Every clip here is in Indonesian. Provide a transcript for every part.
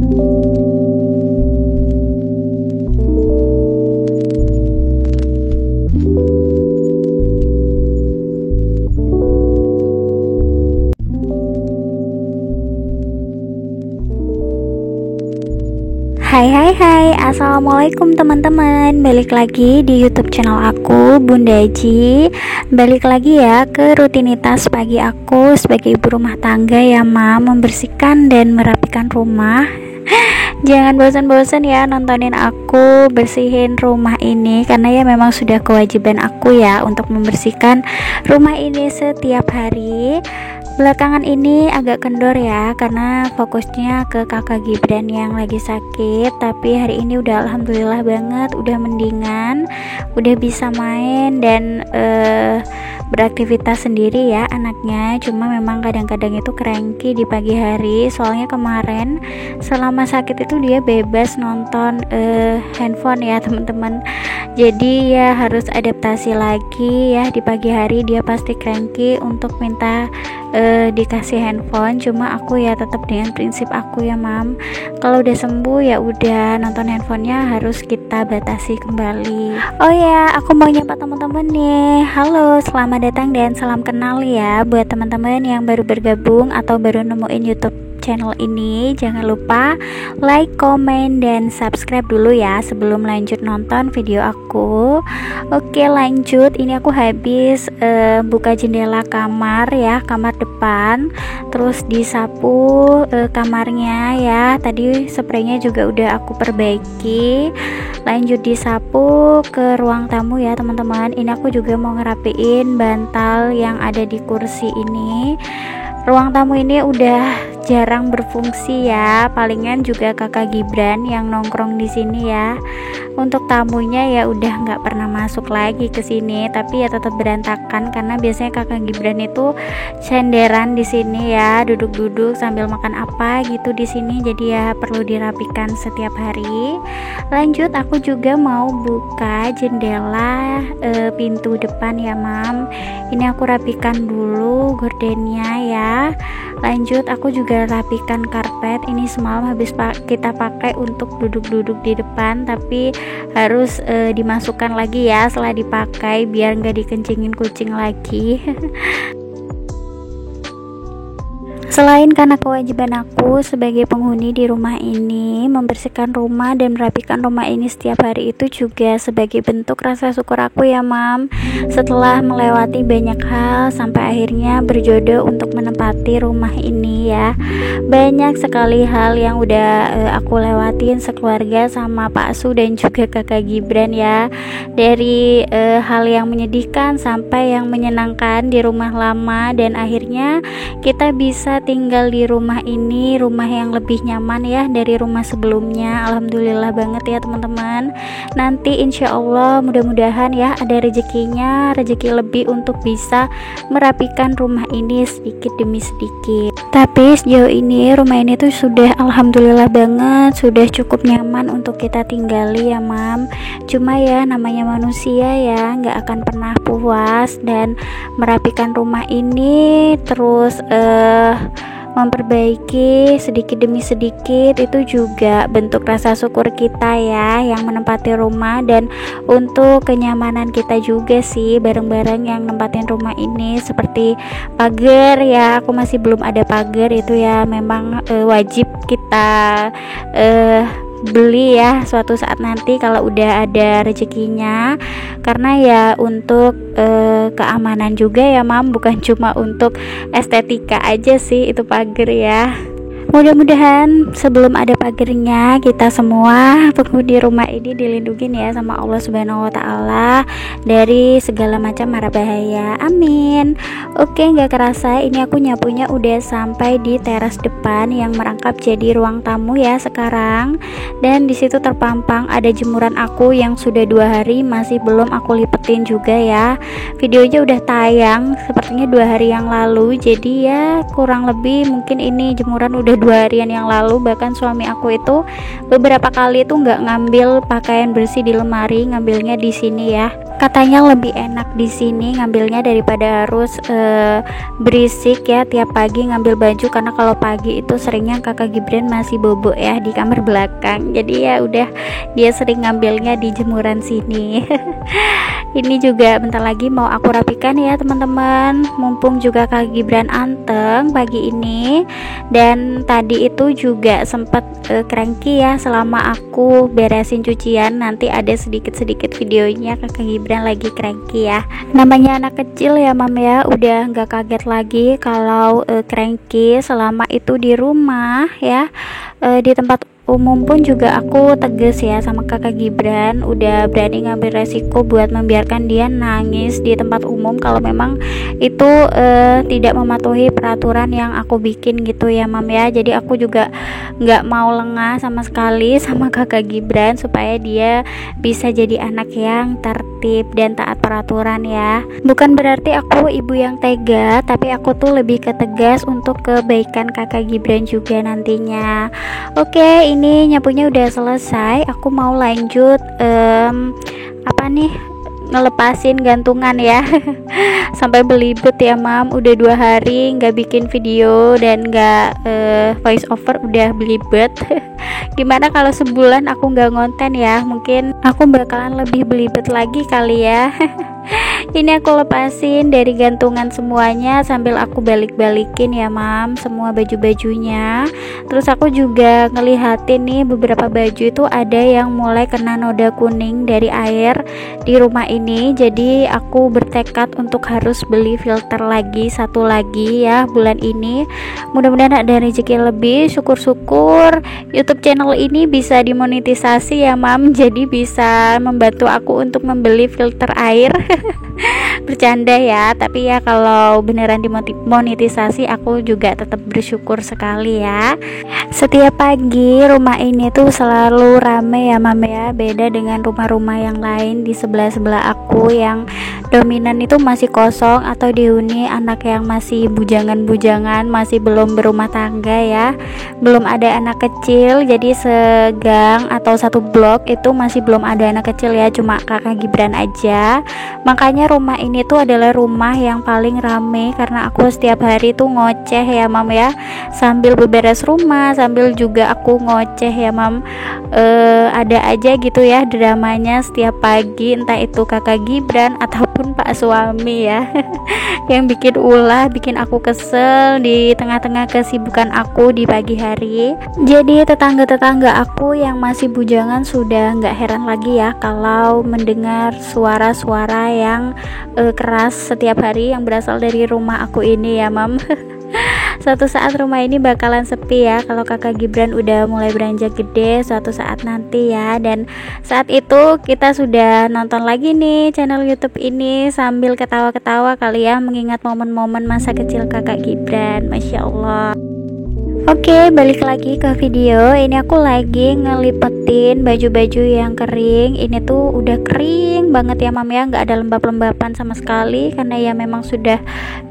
Hai, assalamualaikum teman-teman. Balik lagi di YouTube channel aku, Bunda Ji. Balik lagi ya ke rutinitas pagi aku sebagai ibu rumah tangga ya, membersihkan dan merapikan rumah. Jangan bosan-bosan ya nontonin aku bersihin rumah ini, karena ya memang sudah kewajiban aku ya untuk membersihkan rumah ini setiap hari. Belakangan ini agak kendor ya, karena fokusnya ke kakak Gibran yang lagi sakit. Tapi hari ini udah alhamdulillah banget, udah mendingan, udah bisa main dan beraktivitas sendiri ya anaknya. Cuma memang kadang-kadang itu cranky di pagi hari, soalnya kemarin selama sakit itu dia bebas nonton handphone ya teman-teman. Jadi ya harus adaptasi lagi ya, di pagi hari dia pasti cranky untuk minta dikasih handphone. Cuma aku ya tetap dengan prinsip aku ya, kalau udah sembuh ya udah, nonton handphonenya harus kita batasi kembali. Oh ya, aku mau nyapa teman-teman nih. Halo, selamat datang dan salam kenal ya buat teman-teman yang baru bergabung atau baru nemuin YouTube channel ini. Jangan lupa like, komen, dan subscribe dulu ya sebelum lanjut nonton video aku. Oke, lanjut. Ini aku habis buka jendela kamar ya, kamar depan, terus disapu kamarnya ya. Tadi spraynya juga udah aku perbaiki. Lanjut disapu ke ruang tamu ya teman-teman. Ini aku juga mau ngerapiin bantal yang ada di kursi ini. Ruang tamu ini udah jarang berfungsi ya, palingan juga kakak Gibran yang nongkrong di sini ya. Untuk tamunya ya udah nggak pernah masuk lagi ke sini, tapi ya tetap berantakan karena biasanya kakak Gibran itu cenderan di sini ya, duduk-duduk sambil makan apa gitu di sini. Jadi ya perlu dirapikan setiap hari. Lanjut, aku juga mau buka jendela pintu depan ya, Ini aku rapikan dulu gordennya ya. Lanjut, aku juga rapikan karpet. Ini semalam habis kita pakai untuk duduk-duduk di depan, tapi harus dimasukkan lagi ya setelah dipakai biar nggak dikencingin kucing lagi. Selain karena kewajiban aku sebagai penghuni di rumah ini, membersihkan rumah dan merapikan rumah ini setiap hari itu juga sebagai bentuk rasa syukur aku ya, setelah melewati banyak hal sampai akhirnya berjodoh untuk menempati rumah ini ya. Banyak sekali hal yang udah aku lewatin sekeluarga sama Pak Su dan juga kakak Gibran ya. Dari hal yang menyedihkan sampai yang menyenangkan di rumah lama, dan akhirnya kita bisa tinggal di rumah ini, rumah yang lebih nyaman ya dari rumah sebelumnya. Alhamdulillah banget ya teman-teman. Nanti insya Allah mudah-mudahan ya ada rezekinya, rezeki lebih untuk bisa merapikan rumah ini sedikit demi sedikit. Tapi sejauh ini rumah ini tuh sudah alhamdulillah banget, sudah cukup nyaman untuk kita tinggali ya, Cuma ya namanya manusia ya, nggak akan pernah puas, dan merapikan rumah ini terus memperbaiki sedikit demi sedikit itu juga bentuk rasa syukur kita ya yang menempati rumah, dan untuk kenyamanan kita juga sih bareng-bareng yang nempatin rumah ini. Seperti pagar ya, aku masih belum ada pagar, itu ya memang wajib kita beli ya suatu saat nanti kalau udah ada rezekinya, karena ya untuk keamanan juga ya, bukan cuma untuk estetika aja sih itu pagar ya. Mudah-mudahan sebelum ada pagernya kita semua penghuni rumah ini dilindungi ya sama Allah Subhanahu wa Ta'ala dari segala macam mara bahaya. Amin. Oke, nggak kerasa ini aku nyapunya udah sampai di teras depan yang merangkap jadi ruang tamu ya sekarang. Dan di situ terpampang ada jemuran aku yang sudah 2 hari masih belum aku lipetin juga ya. Videonya udah tayang sepertinya 2 hari yang lalu. Jadi ya kurang lebih mungkin ini jemuran udah 2 harian yang lalu. Bahkan suami aku itu beberapa kali itu nggak ngambil pakaian bersih di lemari, ngambilnya di sini ya. Katanya lebih enak di sini ngambilnya daripada harus berisik ya tiap pagi ngambil baju, karena kalau pagi itu seringnya kakak Gibran masih bobo ya di kamar belakang. Jadi ya udah, dia sering ngambilnya di jemuran sini. Ini juga bentar lagi mau aku rapikan ya teman-teman, mumpung juga Kak Gibran anteng pagi ini. Dan tadi itu juga sempat cranky ya selama aku beresin cucian. Nanti ada sedikit-sedikit videonya Kak Gibran lagi cranky ya. Namanya anak kecil ya mam ya, udah nggak kaget lagi kalau cranky selama itu di rumah ya. Di tempat umum pun juga aku tegas ya sama kakak Gibran, udah berani ngambil resiko buat membiarkan dia nangis di tempat umum kalau memang itu tidak mematuhi peraturan yang aku bikin gitu ya mam ya. Jadi aku juga nggak mau lengah sama sekali sama kakak Gibran supaya dia bisa jadi anak yang tertib dan taat peraturan ya. Bukan berarti aku ibu yang tega, tapi aku tuh lebih ketegas untuk kebaikan kakak Gibran juga nantinya. Oke, ini nyapunya udah selesai. Aku mau lanjut ngelepasin gantungan ya. Sampai belibet ya mam, udah 2 hari nggak bikin video dan nggak voice over, udah belibet. Gimana kalau sebulan aku nggak ngonten ya, mungkin aku bakalan lebih belibet lagi kali ya. Ini aku lepasin dari gantungan semuanya sambil aku balik-balikin ya mam, semua baju-bajunya. Terus aku juga ngelihatin nih beberapa baju itu ada yang mulai kena noda kuning dari air di rumah ini. Jadi aku bertekad untuk harus beli filter lagi, satu lagi ya bulan ini. Mudah-mudahan ada rezeki lebih. Syukur-syukur YouTube channel ini bisa dimonetisasi ya mam, jadi bisa membantu aku untuk membeli filter air. Bercanda ya, tapi ya kalau beneran dimonetisasi aku juga tetap bersyukur sekali ya. Setiap pagi rumah ini tuh selalu rame ya mam ya, beda dengan rumah-rumah yang lain di sebelah-sebelah aku yang dominan itu masih kosong atau dihuni anak yang masih bujangan-bujangan, masih belum berumah tangga ya, belum ada anak kecil. Jadi segang atau satu blok itu masih belum ada anak kecil ya, cuma kakak Gibran aja. Makanya rumah ini tuh adalah rumah yang paling rame karena aku setiap hari tuh ngoceh ya mam ya, sambil beberes rumah sambil juga aku ngoceh ya mam. Ada aja gitu ya dramanya setiap pagi, entah itu kakak Gibran ataupun pak suami ya. Yang bikin ulah, bikin aku kesel di tengah-tengah kesibukan aku di pagi hari. Jadi tetangga-tetangga aku yang masih bujangan sudah nggak heran lagi ya kalau mendengar suara-suara yang keras setiap hari yang berasal dari rumah aku ini ya mam. Suatu saat rumah ini bakalan sepi ya kalau kakak Gibran udah mulai beranjak gede suatu saat nanti ya. Dan saat itu kita sudah nonton lagi nih channel YouTube ini sambil ketawa-ketawa kali ya, mengingat momen-momen masa kecil kakak Gibran. Masya Allah. Oke, balik lagi ke video. Ini aku lagi ngelipetin baju-baju yang kering. Ini tuh udah kering banget ya mam ya, nggak ada lembab-lembapan sama sekali karena ya memang sudah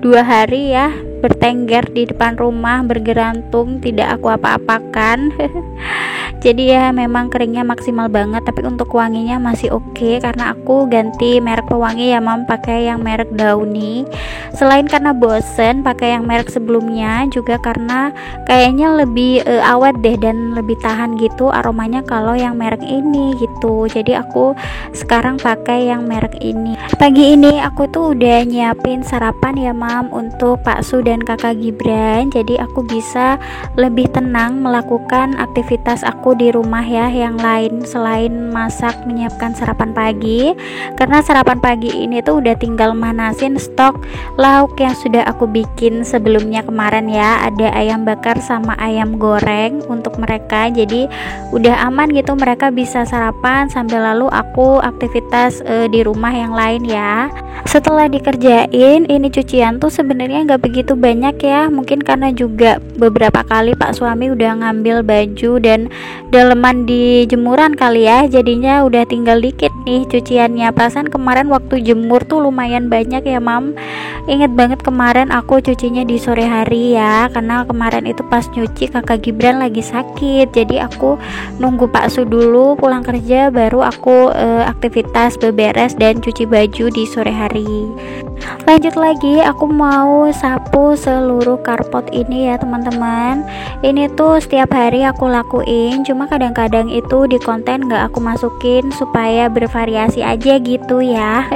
2 hari ya bertengger di depan rumah, bergerantung, tidak aku apa-apakan. Jadi ya memang keringnya maksimal banget, tapi untuk wanginya masih oke karena aku ganti merek pewangi ya mam, pakai yang merek Downy. Selain karena bosen pakai yang merek sebelumnya, juga karena kayaknya lebih awet deh dan lebih tahan gitu aromanya kalau yang merek ini gitu. Jadi aku sekarang pakai yang merek ini. Pagi ini aku tuh udah nyiapin sarapan ya mam untuk Pak Su dan kakak Gibran, jadi aku bisa lebih tenang melakukan aktivitas aku di rumah ya yang lain selain masak, menyiapkan sarapan pagi. Karena sarapan pagi ini tuh udah tinggal manasin stok lauk yang sudah aku bikin sebelumnya kemarin ya, ada ayam bakar sama ayam goreng untuk mereka, jadi udah aman gitu, mereka bisa sarapan sambil lalu aku aktivitas di rumah yang lain ya. Setelah dikerjain ini cucian tuh sebenarnya nggak begitu banyak ya, mungkin karena juga beberapa kali pak suami udah ngambil baju dan daleman di jemuran kali ya, jadinya udah tinggal dikit nih cuciannya. Perasaan kemarin waktu jemur tuh lumayan banyak ya mam. Ingat banget kemarin aku cucinya di sore hari ya, karena kemarin itu pas nyuci kakak Gibran lagi sakit, jadi aku nunggu Pak Su dulu pulang kerja baru aku aktivitas beberes dan cuci baju di sore hari. Lanjut lagi, aku mau sapu seluruh karpot ini ya teman-teman. Ini tuh setiap hari aku lakuin, cuma kadang-kadang itu di konten gak aku masukin supaya bervariasi aja gitu ya.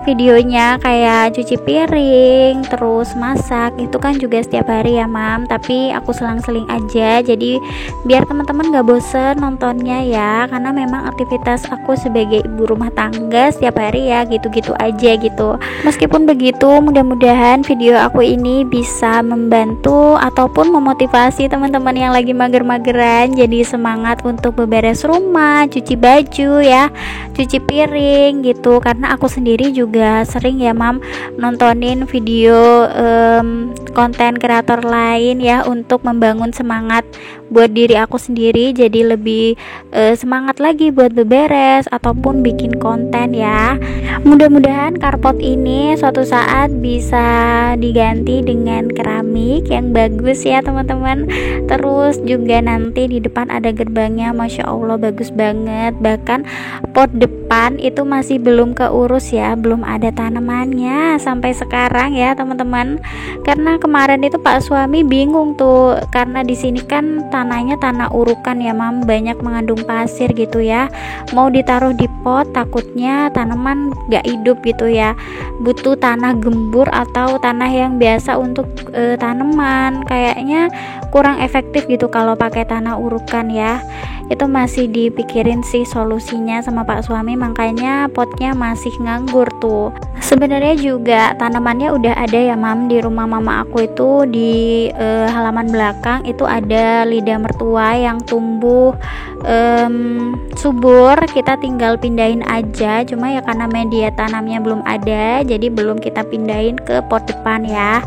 Videonya kayak cuci piring, terus masak, itu kan juga setiap hari ya mam, tapi aku selang-seling aja, jadi biar teman-teman gak bosen nontonnya ya, karena memang aktivitas aku sebagai ibu rumah tangga setiap hari ya gitu-gitu aja gitu. Meskipun begitu, mudah-mudahan video aku ini bisa membantu ataupun memotivasi teman-teman yang lagi mager-mageran jadi semangat untuk beberes rumah, cuci baju ya, cuci piring gitu. Karena aku sendiri juga sering ya mam nontonin video konten kreator lain ya, untuk membangun semangat buat diri aku sendiri, jadi lebih semangat lagi buat beberes ataupun bikin konten ya. Mudah-mudahan karpot ini suatu saat bisa diganti dengan keramik yang bagus ya teman-teman. Terus juga nanti di depan ada gerbangnya, masya Allah bagus banget. Bahkan pot depan itu masih belum keurus ya, belum ada tanamannya sampai sekarang ya teman-teman. Karena kemarin itu Pak suami bingung tuh, karena di sini kan tanahnya tanah urukan ya mam, banyak mengandung pasir gitu ya. Mau ditaruh di pot takutnya tanaman gak hidup gitu ya, butuh tanah gembur atau tanah yang biasa untuk tanaman. Kayaknya kurang efektif gitu kalau pakai tanah urukan ya. Itu masih dipikirin sih solusinya sama Pak suami, makanya potnya masih nganggur tuh. Sebenarnya juga tanamannya udah ada ya mam, di rumah mama aku itu di halaman belakang itu ada lidah mertua yang tumbuh subur, kita tinggal pindahin aja, cuma ya karena media tanamnya belum ada jadi belum kita pindahin ke pot depan ya.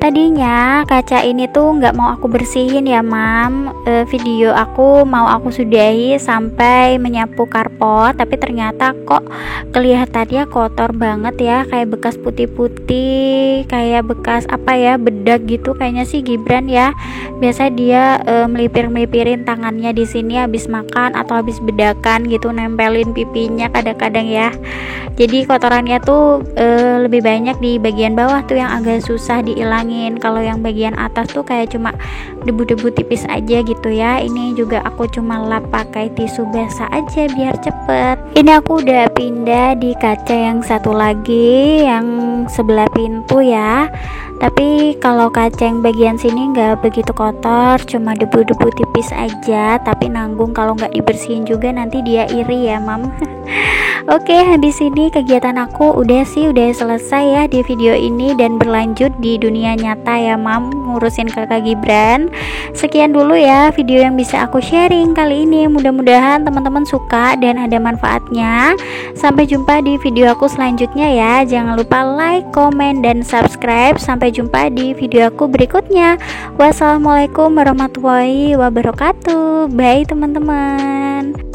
Tadinya kaca ini tuh nggak mau aku bersihin ya mam, video aku mau aku sudahi sampai menyapu karpot, tapi ternyata kok kelihatannya kotor banget ya, kayak bekas putih-putih, kayak bekas apa ya, bedak gitu kayaknya sih Gibran ya. Biasa dia melipir-melipirin tangannya di sini habis makan atau habis bedakan gitu, nempelin pipinya kadang-kadang ya. Jadi kotorannya tuh lebih banyak di bagian bawah tuh yang agak susah diilangin. Kalau yang bagian atas tuh kayak cuma debu-debu tipis aja gitu ya. Ini juga aku cuma lap pakai tisu basah aja biar cepet. Ini aku udah pindah di kaca yang satu lagi, yang sebelah pintu ya. Tapi kalau kaca yang bagian sini nggak begitu kotor, cuma debu-debu tipis aja, tapi nanggung kalau nggak dibersihin juga nanti dia iri ya mam. Oke, habis ini kegiatan aku udah selesai ya di video ini dan berlanjut di dunia nyata ya mam, ngurusin kakak Gibran. Sekian dulu ya video yang bisa aku sharing kali ini, mudah-mudahan teman-teman suka dan ada manfaatnya. Sampai jumpa di video aku selanjutnya ya, jangan lupa like, komen, dan subscribe. Sampai jumpa di video aku berikutnya. Wassalamualaikum warahmatullahi wabarakatuh. Bye teman-teman.